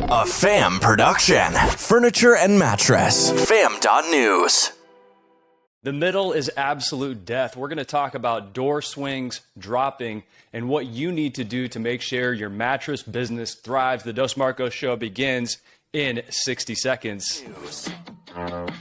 A FAM production. Furniture and mattress. FAM.news. The middle is absolute death. We're going to talk about door swings, dropping, and what you need to do to make sure your mattress business thrives. The Dos Marcos Show begins in 60 seconds.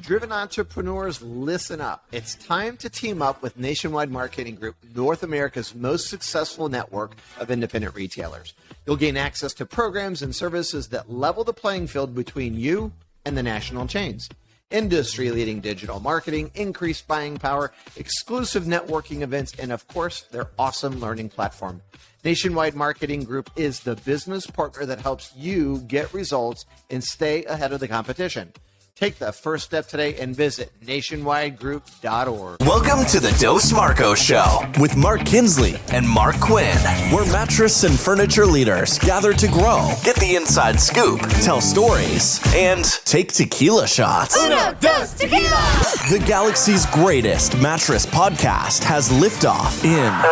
Driven entrepreneurs, listen up. It's time to team up with Nationwide Marketing Group, North America's most successful network of independent retailers. You'll gain access to programs and services that level the playing field between you and the national chains. Industry-leading digital marketing, increased buying power, exclusive networking events, and of course, their awesome learning platform. Nationwide Marketing Group is the business partner that helps you get results and stay ahead of the competition. Take the first step today and visit nationwidegroup.org. Welcome to the Dos Marcos Show with Mark Kinsley and Mark Quinn, where mattress and furniture leaders gather to grow, get the inside scoop, tell stories, and take tequila shots. Uno, dos, tequila! The galaxy's greatest mattress podcast has liftoff in 3,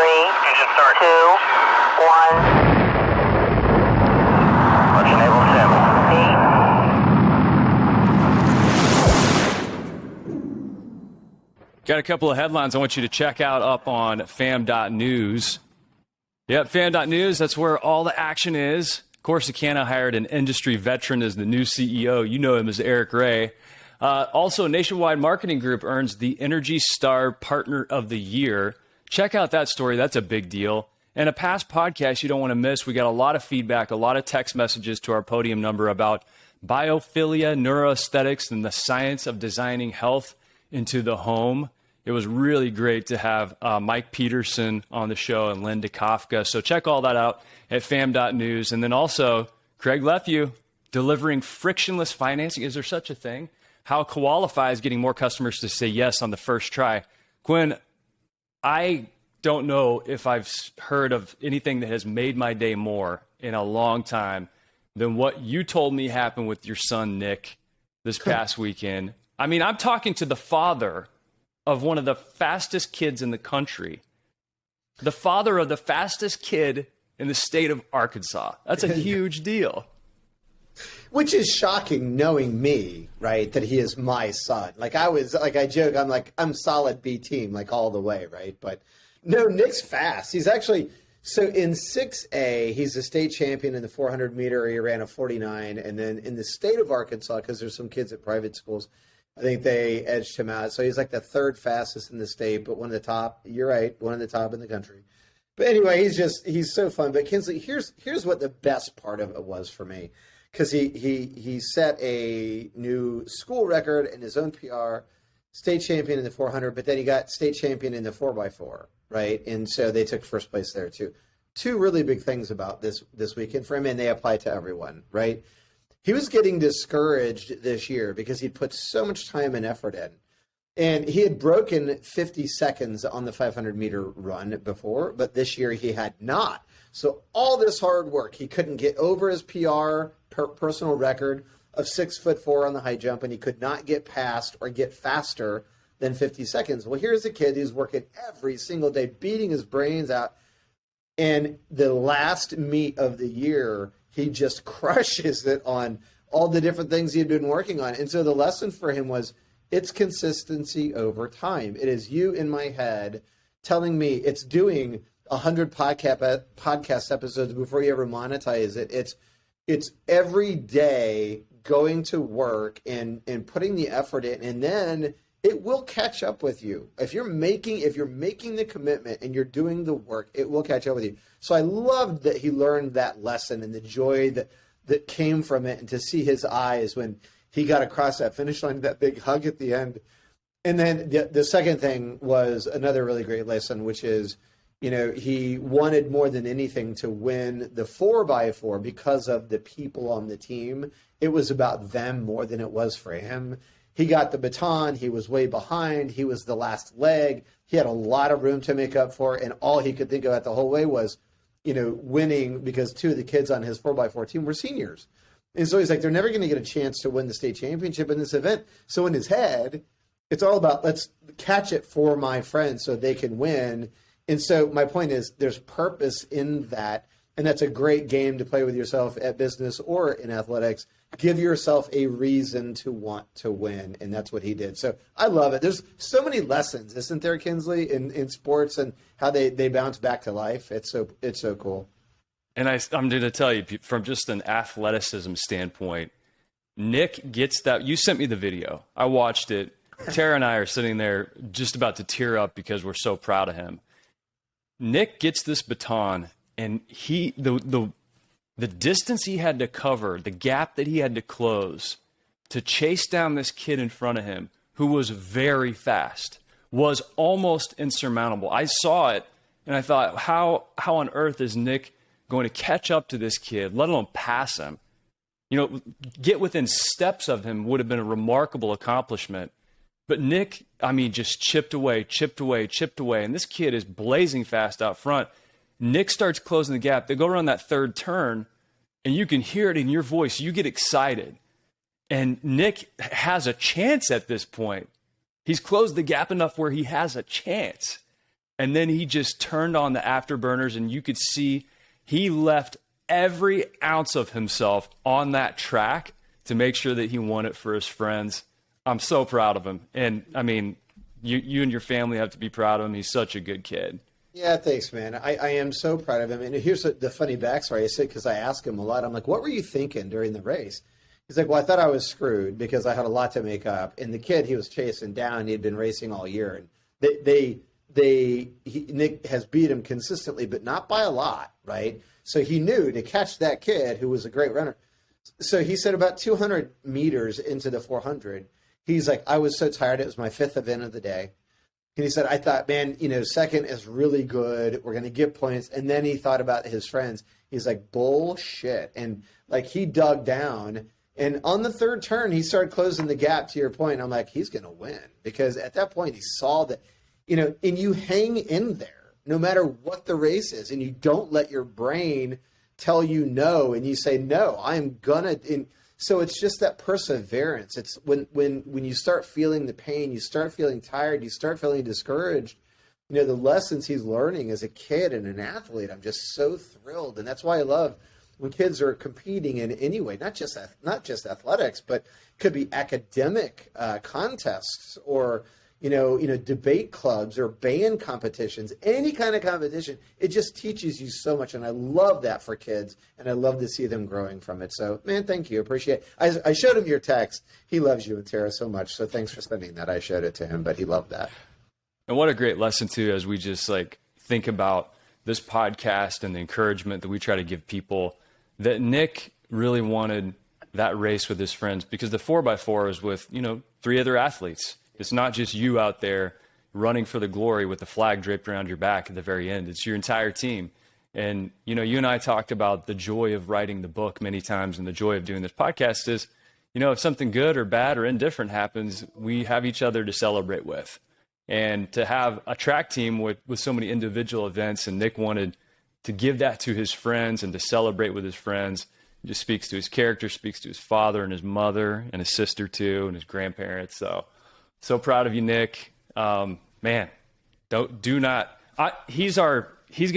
2, 1. Let's enable 7, 8. Got a couple of headlines I want you to check out up on fam.news. Yep, fam.news, that's where all the action is. Corsicana hired an industry veteran as the new CEO. You know him as Eric Ray. Also, Nationwide Marketing Group earns the Energy Star Partner of the Year. Check out that story. That's a big deal. And a past podcast you don't want to miss. We got a lot of feedback, a lot of text messages to our podium number about biophilia, neuroaesthetics, and the science of designing health into the home. It was really great to have Mike Peterson on the show and Linda Kafka. So check all that out at fam.news. And then also, Craig Lefew, delivering frictionless financing. Is there such a thing? How Qualify is getting more customers to say yes on the first try. Quinn, I don't know if I've heard of anything that has made my day more in a long time than what you told me happened with your son, Nick, this past weekend. I mean, I'm talking to the father of one of the fastest kids in the country, the father of the fastest kid in the state of Arkansas. That's a huge deal. Which is shocking knowing me, right, that he is my son. I joke, I'm solid B team, all the way, right? But no, Nick's fast. He's actually, so in 6A, he's a state champion in the 400 meter. He ran a 49. And then in the state of Arkansas, because there's some kids at private schools, I think they edged him out. So he's the third fastest in the state, but one of the top, you're right, one of the top in the country. But anyway, he's so fun. But Kinsley, here's what the best part of it was for me. Because he set a new school record in his own PR, state champion in the 400, but then he got state champion in the 4x4, right? And so they took first place there too. Two really big things about this weekend for him, and they apply to everyone, right? He was getting discouraged this year because he'd put so much time and effort in. And he had broken 50 seconds on the 500-meter run before, but this year he had not. So all this hard work, he couldn't get over his PR, personal record of 6'4" on the high jump, and he could not get past or get faster than 50 seconds. Well, here's a kid who's working every single day, beating his brains out. And the last meet of the year, he just crushes it on all the different things he had been working on. And so the lesson for him was, it's consistency over time. It is you in my head telling me it's doing 100 podcast episodes before you ever monetize it. It's every day going to work and putting the effort in, and then it will catch up with you. If you're making the commitment and you're doing the work, it will catch up with you. So I loved that he learned that lesson and the joy that came from it, and to see his eyes when he got across that finish line, that big hug at the end. And then the second thing was another really great lesson, which is, he wanted more than anything to win the 4x4 because of the people on the team. It was about them more than it was for him. He got the baton. He was way behind. He was the last leg. He had a lot of room to make up for, and all he could think about the whole way was, winning, because two of the kids on his 4x4 team were seniors. And so he's like, they're never going to get a chance to win the state championship in this event. So in his head, it's all about, let's catch it for my friends so they can win. And so my point is, there's purpose in that. And that's a great game to play with yourself at business or in athletics. Give yourself a reason to want to win, and that's what he did. So I love it. There's so many lessons, isn't there, Kinsley, in sports and how they bounce back to life. It's so cool. And I'm going to tell you, from just an athleticism standpoint, Nick gets that. You sent me the video. I watched it. Tara and I are sitting there just about to tear up because we're so proud of him. Nick gets this baton, and the distance he had to cover, the gap that he had to close to chase down this kid in front of him who was very fast was almost insurmountable. I saw it, and I thought, how on earth is Nick going to catch up to this kid, let alone pass him? You know, get within steps of him would have been a remarkable accomplishment. But Nick, I mean, just chipped away. And this kid is blazing fast out front. Nick starts closing the gap. They go around that third turn, and you can hear it in your voice. You get excited. And Nick has a chance at this point. He's closed the gap enough where he has a chance. And then he just turned on the afterburners, and you could see he left every ounce of himself on that track to make sure that he won it for his friends. I'm so proud of him. And, I mean, you and your family have to be proud of him. He's such a good kid. Yeah, thanks, man. I am so proud of him. And here's the funny backstory. I said, because I ask him a lot, I'm like, what were you thinking during the race? He's like, well, I thought I was screwed because I had a lot to make up. And the kid he was chasing down, he had been racing all year. And Nick has beat him consistently, but not by a lot, right? So he knew to catch that kid who was a great runner. So he said about 200 meters into the 400, he's like, I was so tired. It was my 5th event of the day. And he said, I thought, man, second is really good. We're going to get points. And then he thought about his friends. He's like, bullshit. And like he dug down. And on the third turn, he started closing the gap to your point. I'm like, he's going to win. Because at that point, he saw that, and you hang in there no matter what the race is. And you don't let your brain tell you no. And you say, no, I'm going to. So it's just that perseverance. It's when you start feeling the pain, you start feeling tired, you start feeling discouraged, the lessons he's learning as a kid and an athlete, I'm just so thrilled. And that's why I love when kids are competing in any way, not just athletics, but could be academic contests or, debate clubs or band competitions, any kind of competition. It just teaches you so much. And I love that for kids. And I love to see them growing from it. So, man, thank you. Appreciate it. I showed him your text. He loves you and Tara so much. So thanks for sending that. I showed it to him, but he loved that. And what a great lesson, too, as we just think about this podcast and the encouragement that we try to give people, that Nick really wanted that race with his friends, because the 4x4 is with, 3 other athletes. It's not just you out there running for the glory with the flag draped around your back at the very end. It's your entire team. And, you and I talked about the joy of writing the book many times, and the joy of doing this podcast is, if something good or bad or indifferent happens, we have each other to celebrate with. And to have a track team with so many individual events, and Nick wanted to give that to his friends and to celebrate with his friends, it just speaks to his character, speaks to his father and his mother and his sister too, and his grandparents. So proud of you, Nick. Man, he's going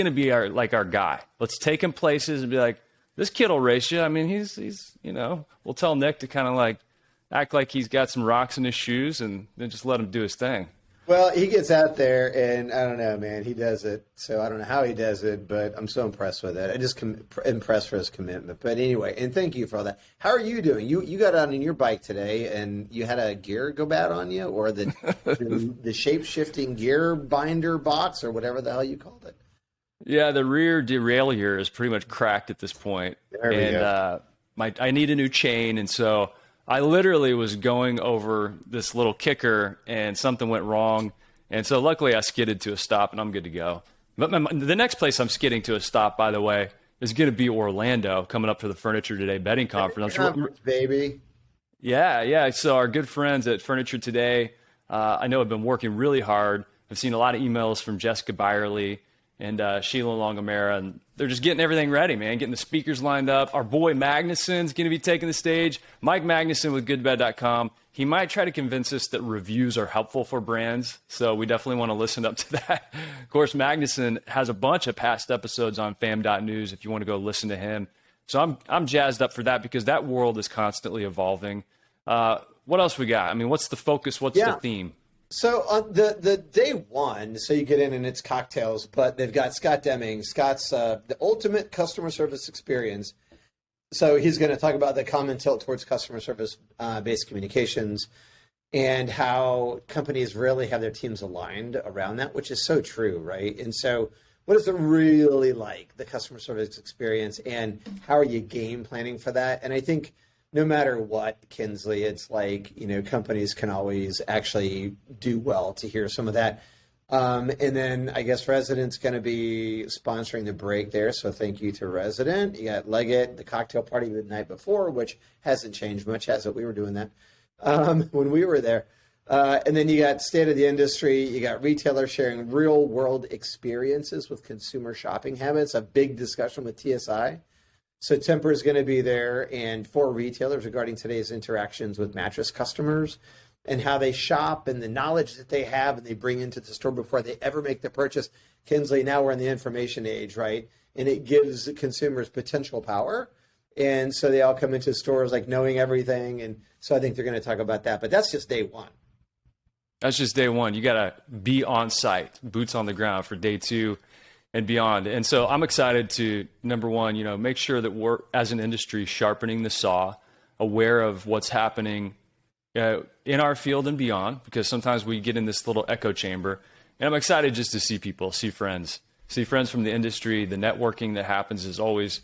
to be our guy. Let's take him places and be like, this kid will race you. I mean, he's we'll tell Nick to kind of act like he's got some rocks in his shoes and then just let him do his thing. Well, he gets out there, and I don't know, man, he does it. So I don't know how he does it, but I'm so impressed with it. I just impressed for his commitment. But anyway, and thank you for all that. How are you doing? You got on your bike today, and you had a gear go bad on you, or the shape-shifting gear binder box, or whatever the hell you called it. Yeah, the rear derailleur is pretty much cracked at this point. There we go. I need a new chain, and so I literally was going over this little kicker and something went wrong. And so luckily I skidded to a stop and I'm good to go. But the next place I'm skidding to a stop, by the way, is going to be Orlando, coming up for the Furniture Today betting conference. Baby. Yeah. So our good friends at Furniture Today, I know have been working really hard. I've seen a lot of emails from Jessica Byerly and Sheila Longamera, and they're just getting everything ready, man, getting the speakers lined up. Our boy Magnuson's going to be taking the stage. Mike Magnuson with goodbed.com he might try to convince us that reviews are helpful for brands. So we definitely want to listen up to that. Of course, Magnuson has a bunch of past episodes on fam.news if you want to go listen to him. So I'm jazzed up for that because that world is constantly evolving. What else we got? I mean, what's the focus? What's the theme? So on the day one, so you get in and it's cocktails, but they've got Scott Deming. Scott's the ultimate customer service experience. So he's going to talk about the common tilt towards customer service based communications and how companies really have their teams aligned around that, which is so true, right? And so what is it really like, the customer service experience, and how are you game planning for that? And I think no matter what, Kinsley, it's like, companies can always actually do well to hear some of that. And then I guess Resident's going to be sponsoring the break there. So thank you to Resident. You got Leggett, the cocktail party the night before, which hasn't changed much, has it? We were doing that when we were there. And then you got State of the Industry. You got retailers sharing real world experiences with consumer shopping habits, a big discussion with TSI. So Tempur is going to be there, and 4 retailers regarding today's interactions with mattress customers and how they shop and the knowledge that they have and they bring into the store before they ever make the purchase. Kinsley, now we're in the information age, right? And it gives consumers potential power. And so they all come into stores like knowing everything. And so I think they're going to talk about that. But that's just day one. That's just day one. You got to be on site, boots on the ground for day 2 and beyond. And so I'm excited to, number one, make sure that we're, as an industry, sharpening the saw, aware of what's happening in our field and beyond, because sometimes we get in this little echo chamber. And I'm excited just to see people, see friends from the industry. The networking that happens is always,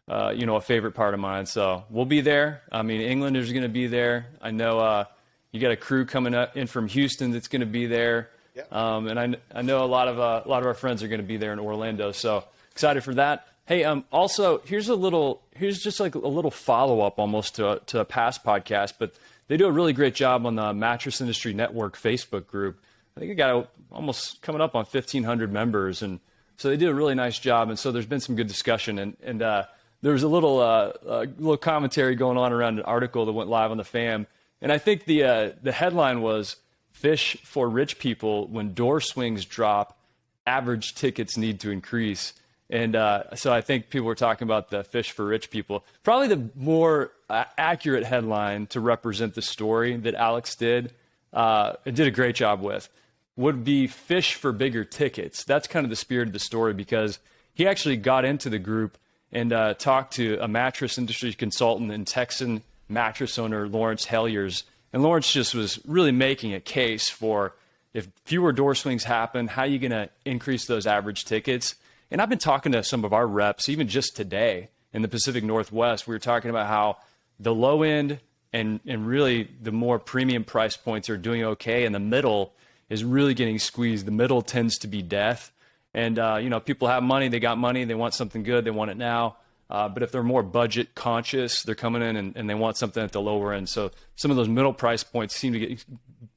a favorite part of mine. So we'll be there. I mean, Englanders are going to be there. I know you got a crew coming up in from Houston that's going to be there. Yep. And I know a lot of our friends are going to be there in Orlando. So excited for that. Hey, also here's just like a little follow up almost to a past podcast, but they do a really great job on the Mattress Industry Network Facebook group. I think it got almost coming up on 1,500 members, and so they do a really nice job. And so there's been some good discussion, and there was a little commentary going on around an article that went live on the Fam, and I think the headline was "Fish for Rich People: When Door Swings Drop, Average Tickets Need to Increase." And so I think people were talking about the fish for rich people. Probably the more accurate headline to represent the story that Alex did a great job with would be fish for bigger tickets. That's kind of the spirit of the story, because he actually got into the group and talked to a mattress industry consultant and Texan mattress owner, Lawrence Hellier's. And Lawrence just was really making a case for, if fewer door swings happen, how are you going to increase those average tickets? And I've been talking to some of our reps, even just today in the Pacific Northwest. We were talking about how the low end and really the more premium price points are doing okay, and the middle is really getting squeezed. The middle tends to be death. And, people have money, they got money, they want something good, they want it now. But if they're more budget conscious, they're coming in and they want something at the lower end. So some of those middle price points seem to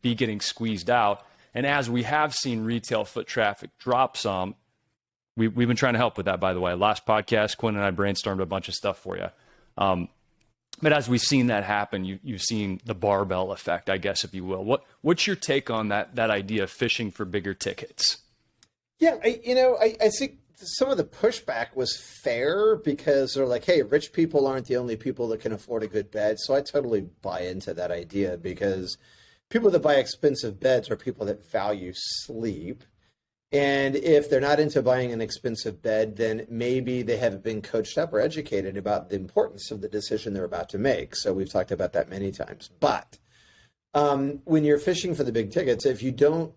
be getting squeezed out. And as we have seen retail foot traffic drop some, we've been trying to help with that, by the way. Last podcast, Quinn and I brainstormed a bunch of stuff for you. But as we've seen that happen, you've seen the barbell effect, I guess, if you will. What's your take on that idea of fishing for bigger tickets? Yeah, I think some of the pushback was fair, because they're like, hey, rich people aren't the only people that can afford a good bed. So I totally buy into that idea, because people that buy expensive beds are people that value sleep. And if they're not into buying an expensive bed, then maybe they haven't been coached up or educated about the importance of the decision they're about to make. So we've talked about that many times. But when you're fishing for the big tickets, if you don't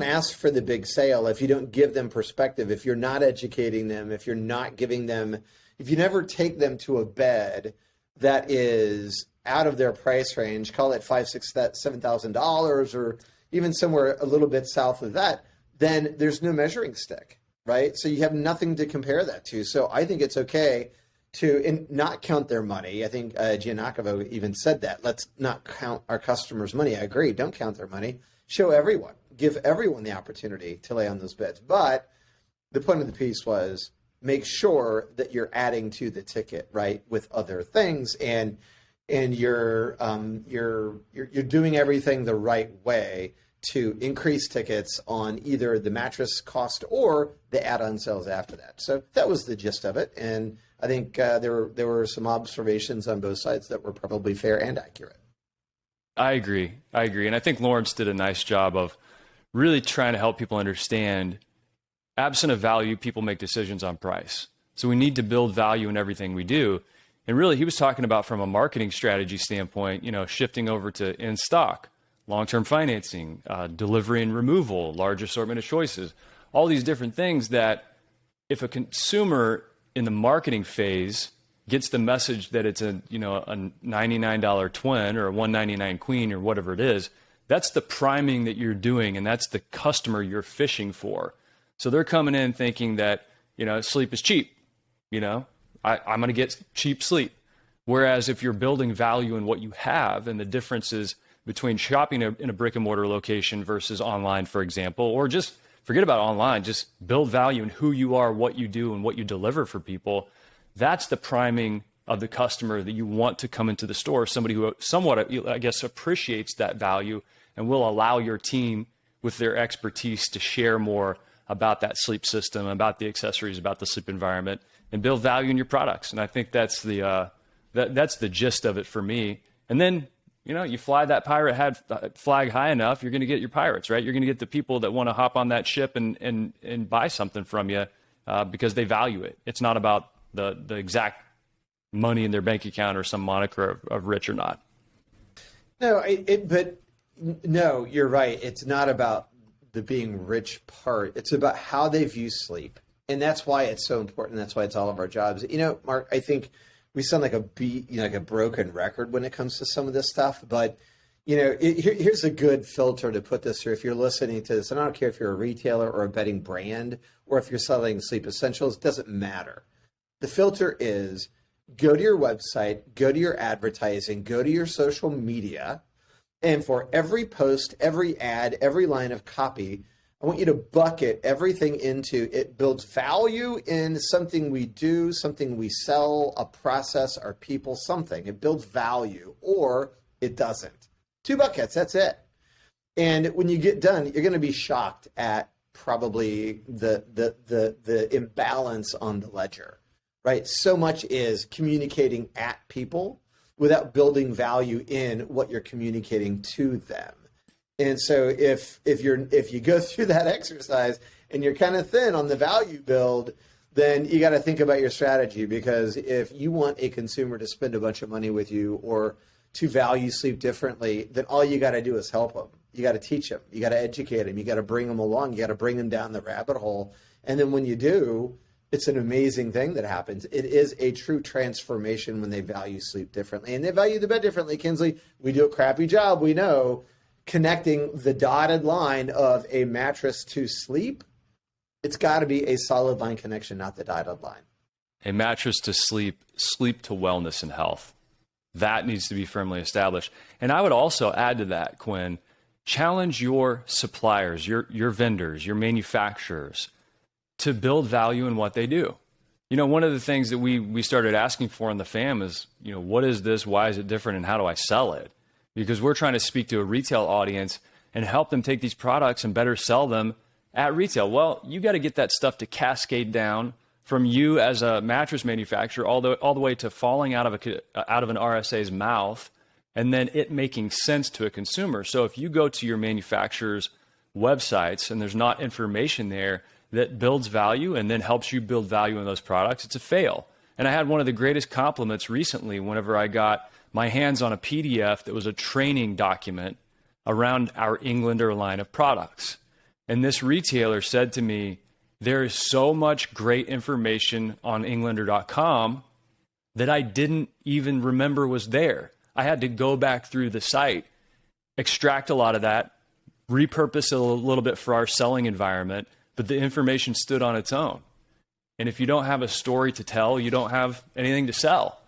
ask for the big sale, if you don't give them perspective, if you're not educating them, if you're not giving them, if you never take them to a bed that is out of their price range, call it $5,000, $6,000, $7,000, or even somewhere a little bit south of that, then there's no measuring stick, right? So you have nothing to compare that to. So I think it's okay to not count their money. I think Giannakovo even said that. Let's not count our customers' money. I agree. Don't count their money. Show everyone. Give everyone the opportunity to lay on those beds. But the point of the piece was make sure that you're adding to the ticket, right, with other things. And and you're doing everything the right way to increase tickets on either the mattress cost or the add-on sales after that. So that was the gist of it, and I think there were some observations on both sides that were probably fair and accurate. I agree, and I think Lawrence did a nice job of really trying to help people understand, absent of value, people make decisions on price. So we need to build value in everything we do. And really, he was talking about from a marketing strategy standpoint, shifting over to in-stock, long-term financing, delivery and removal, large assortment of choices, all these different things that if a consumer in the marketing phase gets the message that it's a $99 twin or a $199 queen or whatever it is, that's the priming that you're doing, and that's the customer you're fishing for. So they're coming in thinking that, sleep is cheap. I'm going to get cheap sleep. Whereas if you're building value in what you have, and the differences between shopping in a brick and mortar location versus online, for example, or just forget about online, just build value in who you are, what you do, and what you deliver for people. That's the priming of the customer that you want to come into the store, somebody who somewhat, I guess, appreciates that value and will allow your team with their expertise to share more about that sleep system, about the accessories, about the sleep environment, and build value in your products. And I think that's the gist of it for me. And then, you fly that pirate flag high enough, you're going to get your pirates, right? You're going to get the people that want to hop on that ship and buy something from you because they value it. It's not about the exact money in their bank account or some moniker of rich or not. No, no, you're right. It's not about the being rich part. It's about how they view sleep. And that's why it's so important. That's why it's all of our jobs. Mark, I think we sound like a broken record when it comes to some of this stuff. But, here's a good filter to put this through. If you're listening to this, and I don't care if you're a retailer or a bedding brand, or if you're selling sleep essentials, it doesn't matter. The filter is go to your website, go to your advertising, go to your social media, and for every post, every ad, every line of copy, I want you to bucket everything into it builds value in something we do, something we sell, a process, our people, something. It builds value, or it doesn't. 2 buckets, that's it. And when you get done, you're going to be shocked at probably the imbalance on the ledger, right? So much is communicating at people without building value in what you're communicating to them. And so if you go through that exercise and you're kind of thin on the value build, then you got to think about your strategy, because if you want a consumer to spend a bunch of money with you or to value sleep differently, then all you got to do is help them. You got to teach them. You got to educate them. You got to bring them along. You got to bring them down the rabbit hole. And then when you do, it's an amazing thing that happens. It is a true transformation when they value sleep differently. And they value the bed differently, Kinsley. We do a crappy job, we know, connecting the dotted line of a mattress to sleep. It's got to be a solid line connection, not the dotted line. A mattress to sleep, sleep to wellness and health. That needs to be firmly established. And I would also add to that, Quinn, challenge your suppliers, your vendors, your manufacturers to build value in what they do. One of the things that we started asking for in the fam is, what is this? Why is it different? And how do I sell it? Because we're trying to speak to a retail audience and help them take these products and better sell them at retail. Well, you got to get that stuff to cascade down from you as a mattress manufacturer all the way to falling out of an RSA's mouth and then it making sense to a consumer. So if you go to your manufacturer's websites and there's not information there that builds value and then helps you build value in those products, it's a fail. And I had one of the greatest compliments recently whenever I got my hands on a PDF that was a training document around our Englander line of products. And this retailer said to me, there is so much great information on Englander.com that I didn't even remember was there. I had to go back through the site, extract a lot of that, repurpose it a little bit for our selling environment, but the information stood on its own. And if you don't have a story to tell, you don't have anything to sell.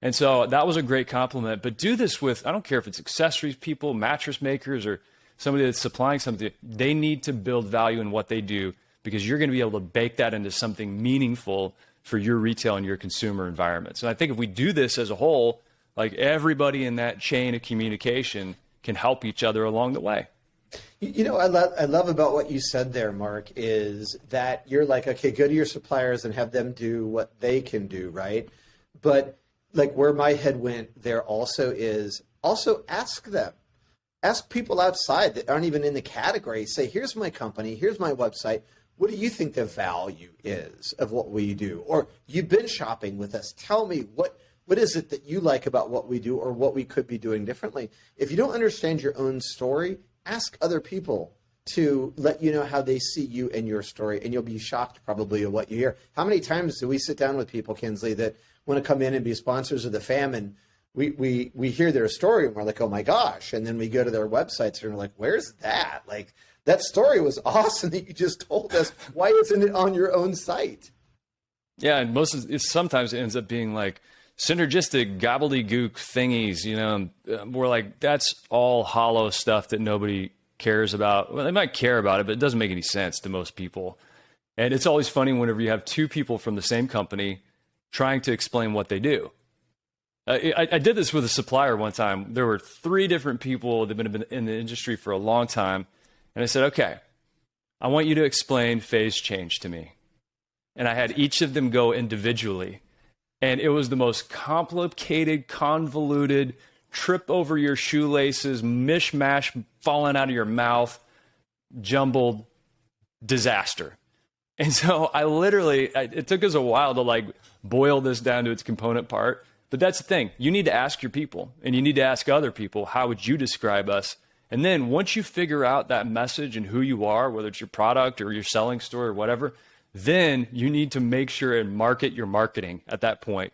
And so that was a great compliment. But do this with, I don't care if it's accessories people, mattress makers, or somebody that's supplying something. They need to build value in what they do, because you're going to be able to bake that into something meaningful for your retail and your consumer environment. So I think if we do this as a whole, Like everybody in that chain of communication can help each other along the way. You know, I love about what you said there, Mark, is that you're like, okay, go to your suppliers and have them do what they can do, right? But like where my head went there also is also ask them. Ask people outside that aren't even in the category. Say, here's my company, here's my website. What do you think the value is of what we do? Or you've been shopping with us. Tell me what is it that you like about what we do or what we could be doing differently? If you don't understand your own story, ask other people to let you know how they see you and your story, and you'll be shocked probably at what you hear. How many times do we sit down with people, Kinsley, that want to come in and be sponsors of the fam, and we hear their story and we're like, oh my gosh, and then we go to their websites and we're like, where's that? Like, that story was awesome that you just told us. Why isn't it on your own site? Yeah, and sometimes it ends up being like synergistic gobbledygook thingies, you know. We're like, that's all hollow stuff that nobody cares about. Well, they might care about it, but it doesn't make any sense to most people. And it's always funny whenever you have two people from the same company trying to explain what they do. I did this with a supplier one time. There were 3 different people that have been in the industry for a long time. And I said, okay, I want you to explain phase change to me. And I had each of them go individually. And it was the most complicated, convoluted, trip over your shoelaces, mishmash falling out of your mouth, jumbled disaster. And so it took us a while to like boil this down to its component part. But that's the thing. You need to ask your people, and you need to ask other people, how would you describe us? And then once you figure out that message and who you are, whether it's your product or your selling story or whatever, then you need to make sure and market your marketing at that point.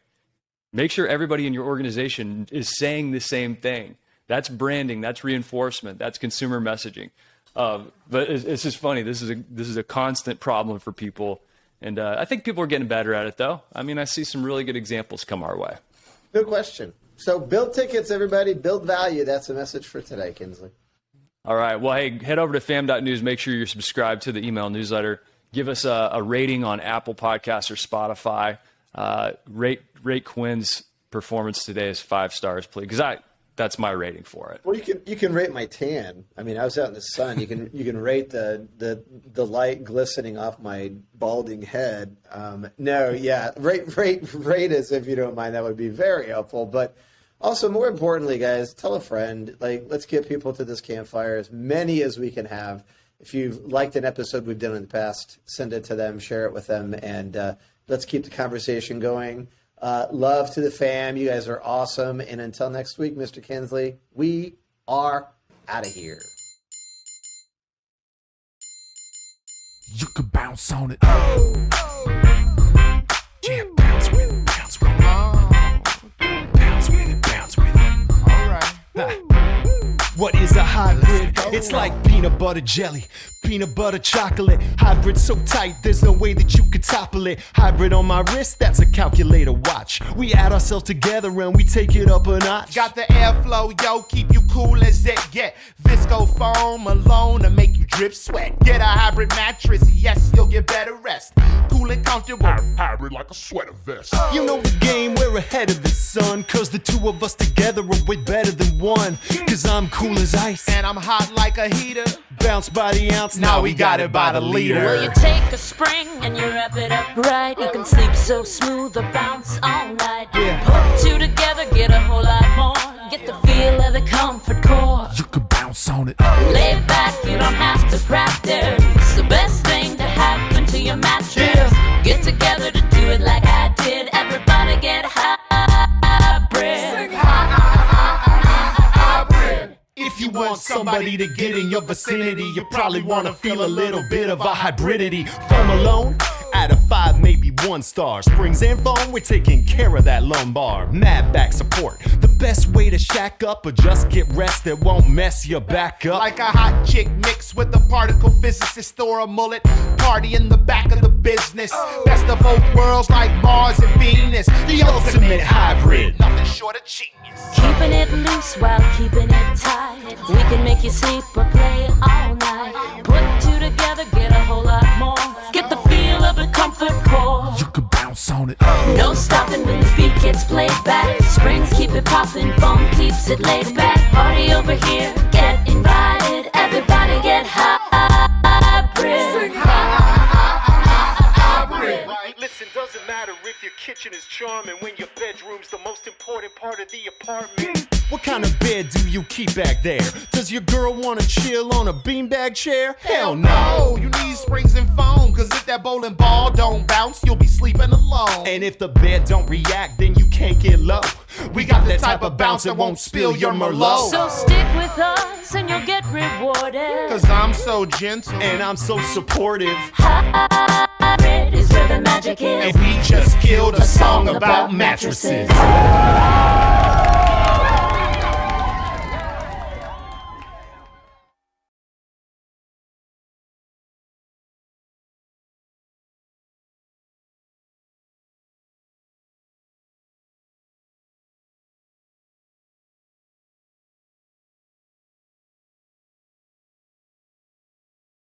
Make sure everybody in your organization is saying the same thing. That's branding, that's reinforcement, that's consumer messaging. But it's just funny. This is a constant problem for people. And I think people are getting better at it, though. I mean, I see some really good examples come our way. Good question. So build tickets, everybody. Build value. That's the message for today, Kinsley. All right. Well, hey, head over to fam.news. Make sure you're subscribed to the email newsletter. Give us a rating on Apple Podcasts or Spotify. Rate Quinn's performance today is 5 stars, please, because that's my rating for it. Well, you can rate my tan. I mean, I was out in the sun. You can rate the light glistening off my balding head. Rate us if you don't mind. That would be very helpful. But also, more importantly, guys, tell a friend. Like, let's get people to this campfire, as many as we can have. If you've liked an episode we've done in the past, send it to them, share it with them, and let's keep the conversation going. Love to the fam. You guys are awesome. And until next week, Mr. Kinsley, we are out of here. You could bounce on it. Yeah, bounce with it, bounce with it. Bounce with it, bounce with it. All right. What is a hybrid? It's like peanut butter jelly, peanut butter chocolate. Hybrid so tight, there's no way that you could topple it. Hybrid on my wrist, that's a calculator watch. We add ourselves together and we take it up a notch. Got the airflow, yo, keep you cool as it get. Visco foam alone to make you drip sweat. Get a hybrid mattress, yes, you'll get better rest. Cool and comfortable, Hybrid like a sweater vest. you know the game, we're ahead of the sun. Cause the two of us together are way better than one. Cause I'm cool as ice and I'm hot like a heater. Bounce by the ounce, now we got it by the liter. Well, you take a spring and you wrap it up right. You can sleep so smooth or bounce all night. Put 2 together, get a whole lot more. Get the feel of the comfort core. You could bounce on it. Lay back, you don't have to practice. It's the best thing to happen to your mattress. Get together to do it like I did. Everybody get hybrid. If you want somebody to get in your vicinity, you probably want to feel a little bit of a hybridity. Foam alone, out of 5, maybe 1 star. Springs and foam, we're taking care of that lumbar. Mad back support, the best way to shack up or just get rest that won't mess your back up. Like a hot chick mixed with a particle physicist or a mullet. Party in the back of the business. Best of both worlds like Mars and Venus. The ultimate hybrid, nothing short of genius. Keeping it loose while keeping it tight. We can make you sleep or play all night. Put 2 together, get a whole lot more. Get the feel of the comfort core. You could bounce on it. on it. No stopping when the beat gets played back. Springs keep it popping, foam keeps it laid back. Party over here, get invited. Everybody get hybrid. Sing hybrid. Listen, doesn't matter if your kitchen is charming when your bedroom's the most important part of the apartment. What kind of bed do you keep back there? Does your girl wanna chill on a beanbag chair? Hell no! You need springs and foam, cause if that bowling ball don't bounce, you'll be sleeping alone. And if the bed don't react, then you can't get low. We got the type of bounce that won't spill your Merlot. So stick with us and you'll get rewarded. Cause I'm so gentle And I'm so supportive. Hybrid is where the magic is. And we just killed a song about mattresses.